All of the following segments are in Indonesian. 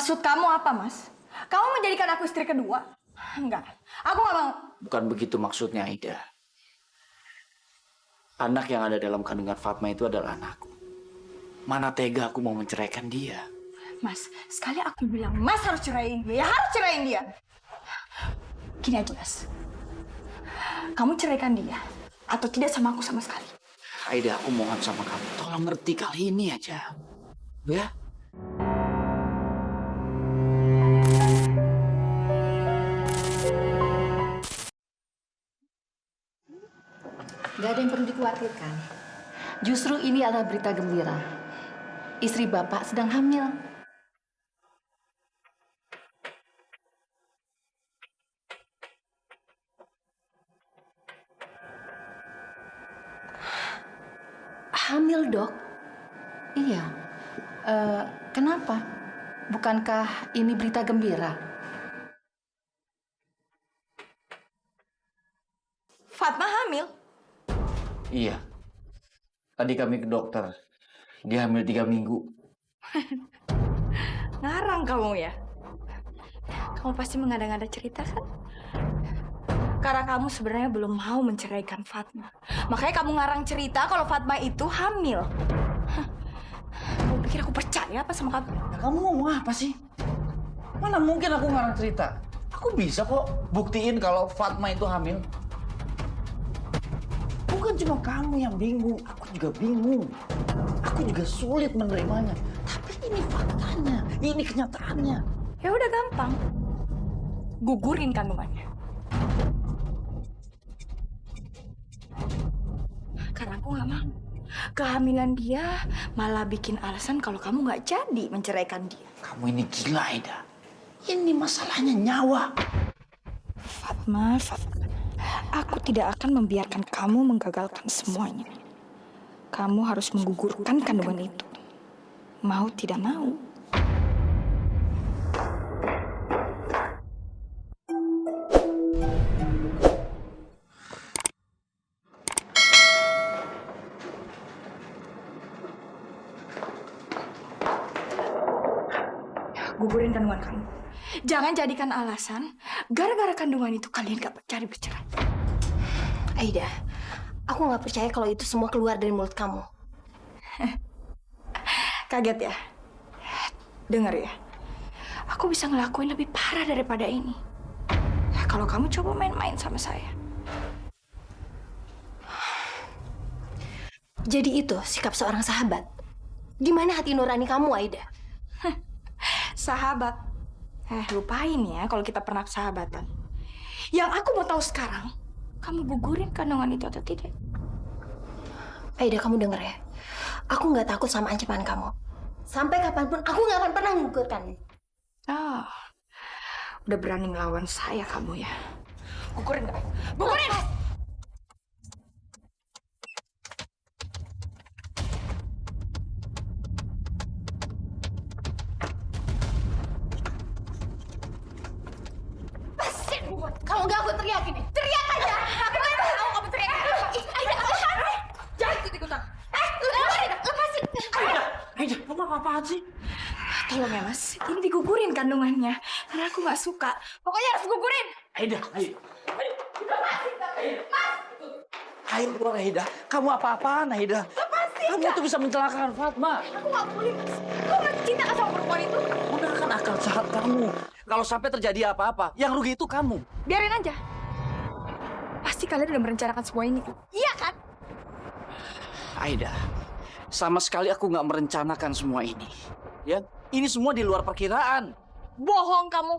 Maksud kamu apa, Mas? Kamu menjadikan aku istri kedua? Enggak, aku nggak mau. Bukan begitu maksudnya, Aida. Anak yang ada dalam kandungan Fatma itu adalah anakku. Mana tega aku mau menceraikan dia. Mas, sekali aku bilang Mas harus ceraiin dia, ya harus ceraiin dia. Gini aja, Mas. Kamu ceraikan dia atau tidak sama aku sama sekali. Aida, aku mohon sama kamu, tolong ngerti kali ini aja. Ya? Gak ada yang perlu dikhawatirkan. Justru ini adalah berita gembira. Istri Bapak sedang hamil. Hamil, Dok? Iya. Kenapa? Bukankah ini berita gembira? Fatma hamil? Iya. Tadi kami ke dokter. Dia hamil 3 minggu. Ngarang kamu ya? Kamu pasti mengada-ngada cerita kan? Karena kamu sebenarnya belum mau menceraikan Fatma. Makanya kamu ngarang cerita kalau Fatma itu hamil. Hah. Kamu pikir aku percaya apa sama kamu? Ya, kamu ngomong apa sih? Mana mungkin aku ngarang cerita? Aku bisa kok buktiin kalau Fatma itu hamil. Bukan cuma kamu yang bingung, aku juga bingung. Aku juga sulit menerimanya. Tapi ini faktanya, ini kenyataannya. Ya udah gampang. Gugurin kandungannya. Karena aku nggak mau. Kehamilan dia malah bikin alasan kalau kamu nggak jadi menceraikan dia. Kamu ini gila, Aida. Ini masalahnya nyawa. Fatma, aku tidak akan membiarkan kamu menggagalkan semuanya. Kamu harus menggugurkan kandungan itu. Mau tidak mau. Gugurin kandungan kamu. Jangan jadikan alasan gara-gara kandungan itu kalian gak cari bercerai. Aida, aku nggak percaya kalau itu semua keluar dari mulut kamu. Kaget ya? Dengar ya, aku bisa ngelakuin lebih parah daripada ini. Kalau kamu coba main-main sama saya. Jadi itu sikap seorang sahabat. Di mana hati nurani kamu, Aida? Sahabat. Lupain ya kalau kita pernah sahabatan. Yang aku mau tahu sekarang, kamu gugurin kandungan itu atau tidak? Aida, kamu denger ya. Aku nggak takut sama ancaman kamu. Sampai kapanpun aku nggak akan pernah menggugurkan. Oh, udah berani ngelawan saya kamu ya. Gugurin nggak? Gugurin! Kalau nggak aku teriak ini. Teriak aja. Aku nggak tahu kamu teriak. Aida, lepasin. Jangan ikut-ikutan. Lepasin. Aida, kamu apa-apaan sih? Tolong ya mas, ini digugurin kandungannya. Karena aku nggak suka. Pokoknya harus gugurin. Aida, ayo. Ayo keluar, Aida. Kamu apa-apaan, Aida? Lepasin. Kamu tuh bisa mencelakakan Fatma. Aku nggak boleh mas. Kau nggak cinta kan sama perempuan itu? Gunakan akal sehat kamu. Kalau sampai terjadi apa-apa, yang rugi itu kamu. Biarin aja. Pasti kalian udah merencanakan semua ini. Iya kan? Aida, sama sekali aku nggak merencanakan semua ini. Ya, ini semua di luar perkiraan. Bohong kamu.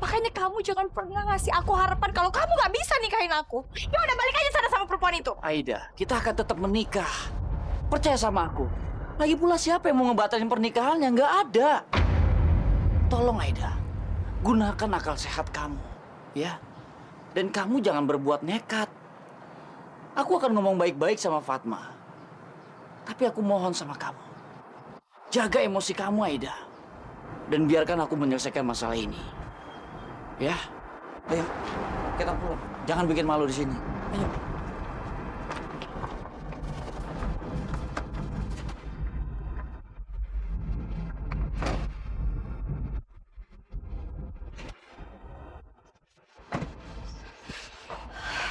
Makanya kamu jangan pernah ngasih aku harapan kalau kamu nggak bisa nikahin aku. Ya udah balik aja sana sama perempuan itu. Aida, kita akan tetap menikah. Percaya sama aku. Lagi pula siapa yang mau ngebatalin pernikahannya? Nggak ada. Tolong Aida, gunakan akal sehat kamu, ya. Dan kamu jangan berbuat nekat. Aku akan ngomong baik-baik sama Fatma. Tapi aku mohon sama kamu, jaga emosi kamu, Aida. Dan biarkan aku menyelesaikan masalah ini. Ya, ayo, kita pulang. Jangan bikin malu di sini. Ayo.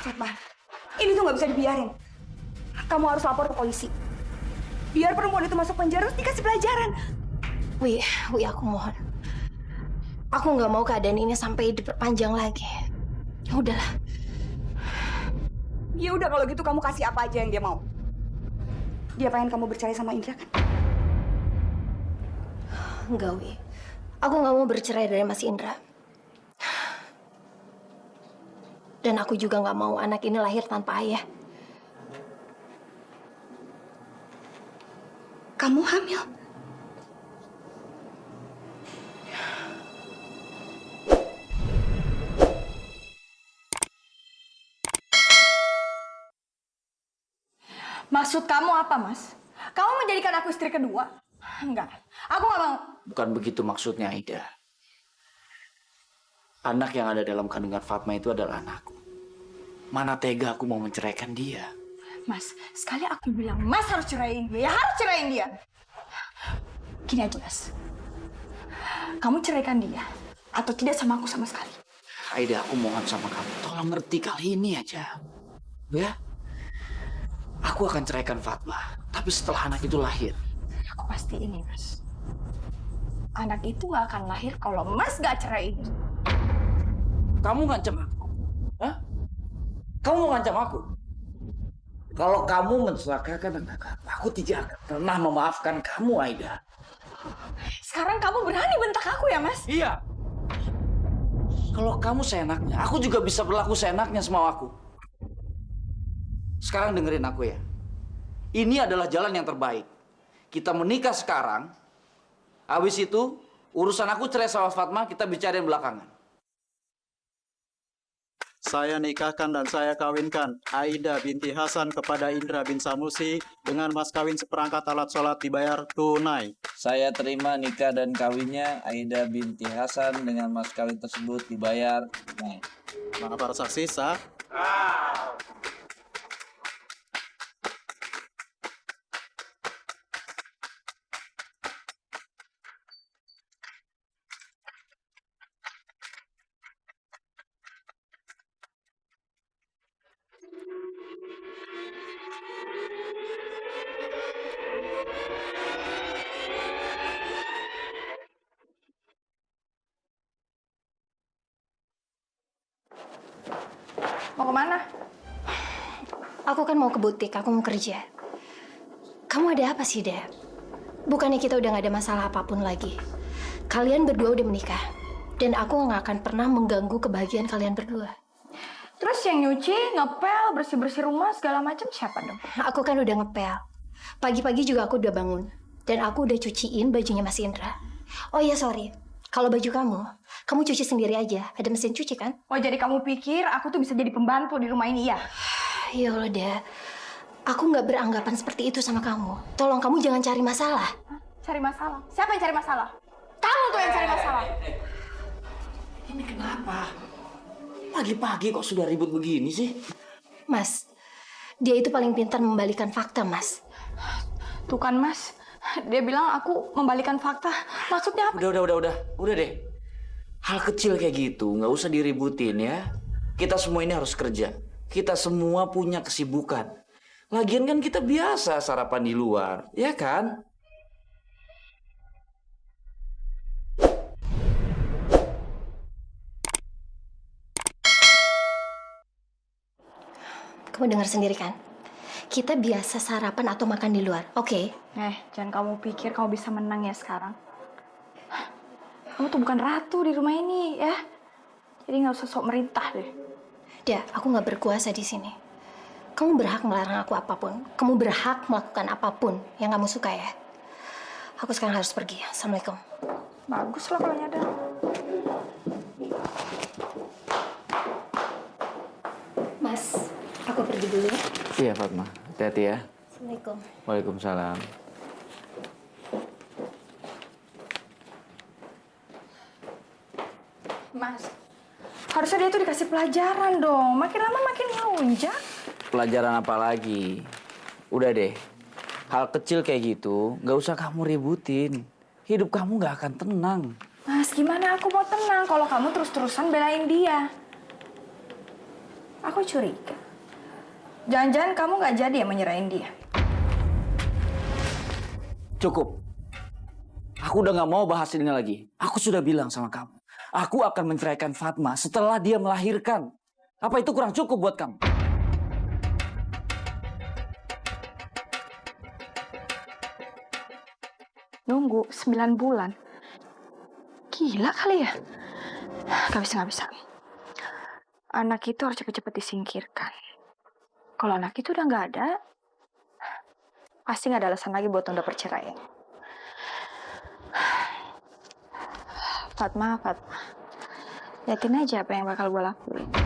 Fatma, ini tuh nggak bisa dibiarin. Kamu harus lapor ke polisi. Biar perempuan itu masuk penjara, terus dikasih pelajaran. Wi, aku mohon. Aku nggak mau keadaan ini sampai diperpanjang lagi. Udahlah. Ya udah kalau gitu kamu kasih apa aja yang dia mau. Dia pengen kamu bercerai sama Indra kan? Enggak, Wi. Aku nggak mau bercerai dari Mas Indra. Dan aku juga nggak mau anak ini lahir tanpa ayah. Kamu hamil? Maksud kamu apa, Mas? Kamu menjadikan aku istri kedua? Enggak, aku nggak mau. Bukan begitu maksudnya, Aida. Anak yang ada dalam kandungan Fatma itu adalah anakku. Mana tega aku mau menceraikan dia. Mas, sekali aku bilang Mas harus ceraiin dia, ya harus ceraiin dia. Gini aja, Mas. Kamu ceraikan dia atau tidak sama aku sama sekali. Aida, aku mohon sama kamu, tolong ngerti kali ini aja. Ya? Aku akan ceraikan Fatma, tapi setelah anak itu lahir. Aku pasti ini, Mas. Anak itu gak akan lahir kalau Mas gak ceraiin. Kamu ngancam aku? Hah? Kamu mau ngancam aku? Kalau kamu mencelakakan anak aku tidak akan pernah memaafkan kamu, Aida. Sekarang kamu berani bentak aku ya, Mas? Iya. Kalau kamu seenaknya, aku juga bisa berlaku seenaknya sama aku. Sekarang dengerin aku ya. Ini adalah jalan yang terbaik. Kita menikah sekarang. Habis itu, urusan aku cerai sama Fatma, kita bicarain belakangan. Saya nikahkan dan saya kawinkan Aida binti Hasan kepada Indra bin Sanusi dengan mas kawin seperangkat alat sholat dibayar tunai. Saya terima nikah dan kawinnya Aida binti Hasan dengan mas kawin tersebut dibayar tunai. Mana para saksi sah? Mau kemana? Aku kan mau ke butik, aku mau kerja. Kamu ada apa sih, Dad? Bukannya kita udah gak ada masalah apapun lagi. Kalian berdua udah menikah. Dan aku gak akan pernah mengganggu kebahagiaan kalian berdua. Terus yang nyuci, ngepel, bersih-bersih rumah, segala macam siapa dong? Aku kan udah ngepel. Pagi-pagi juga aku udah bangun. Dan aku udah cuciin bajunya Mas Indra. Oh iya, sorry. Kalau baju kamu cuci sendiri aja. Ada mesin cuci kan? Oh, jadi kamu pikir aku tuh bisa jadi pembantu di rumah ini ya? Ya Allah, Dad. Aku nggak beranggapan seperti itu sama kamu. Tolong kamu jangan cari masalah. Cari masalah? Siapa yang cari masalah? Kamu tuh yang cari masalah. Ini kenapa? Pagi-pagi kok sudah ribut begini sih? Mas, dia itu paling pintar membalikan fakta, Mas. Tuh kan, Mas. Dia bilang aku membalikan fakta. Maksudnya apa? Udah deh. Hal kecil kayak gitu, nggak usah diributin ya. Kita semua ini harus kerja. Kita semua punya kesibukan. Lagian kan kita biasa sarapan di luar, ya kan? Kamu dengar sendiri kan? Kita biasa sarapan atau makan di luar, oke? Jangan kamu pikir kamu bisa menang ya sekarang. Kamu tuh bukan ratu di rumah ini, ya. Jadi nggak usah sok merintah deh. Dia, aku nggak berkuasa di sini. Kamu berhak melarang aku apapun. Kamu berhak melakukan apapun yang kamu suka ya. Aku sekarang harus pergi. Assalamualaikum. Bagus lah kalau nyadar. Mas, aku pergi dulu ya. Iya, Fatma. Hati-hati ya. Assalamualaikum. Waalaikumsalam. Mas, harusnya dia tuh dikasih pelajaran dong. Makin lama makin ngelunjak. Pelajaran apa lagi? Udah deh. Hal kecil kayak gitu, nggak usah kamu ributin. Hidup kamu nggak akan tenang. Mas, gimana aku mau tenang kalau kamu terus-terusan belain dia? Aku curiga. Jangan-jangan kamu nggak jadi ya menyerahin dia? Cukup. Aku udah nggak mau bahas ini lagi. Aku sudah bilang sama kamu. Aku akan menceraikan Fatma setelah dia melahirkan. Apa itu kurang cukup buat kamu? Nunggu 9 bulan. Gila kali ya? Gak bisa, gak bisa. Anak itu harus cepet-cepet disingkirkan. Kalau anak itu udah nggak ada, pasti nggak ada alasan lagi buat tunda perceraian. Fatma, liatin aja apa yang bakal gue lakuin.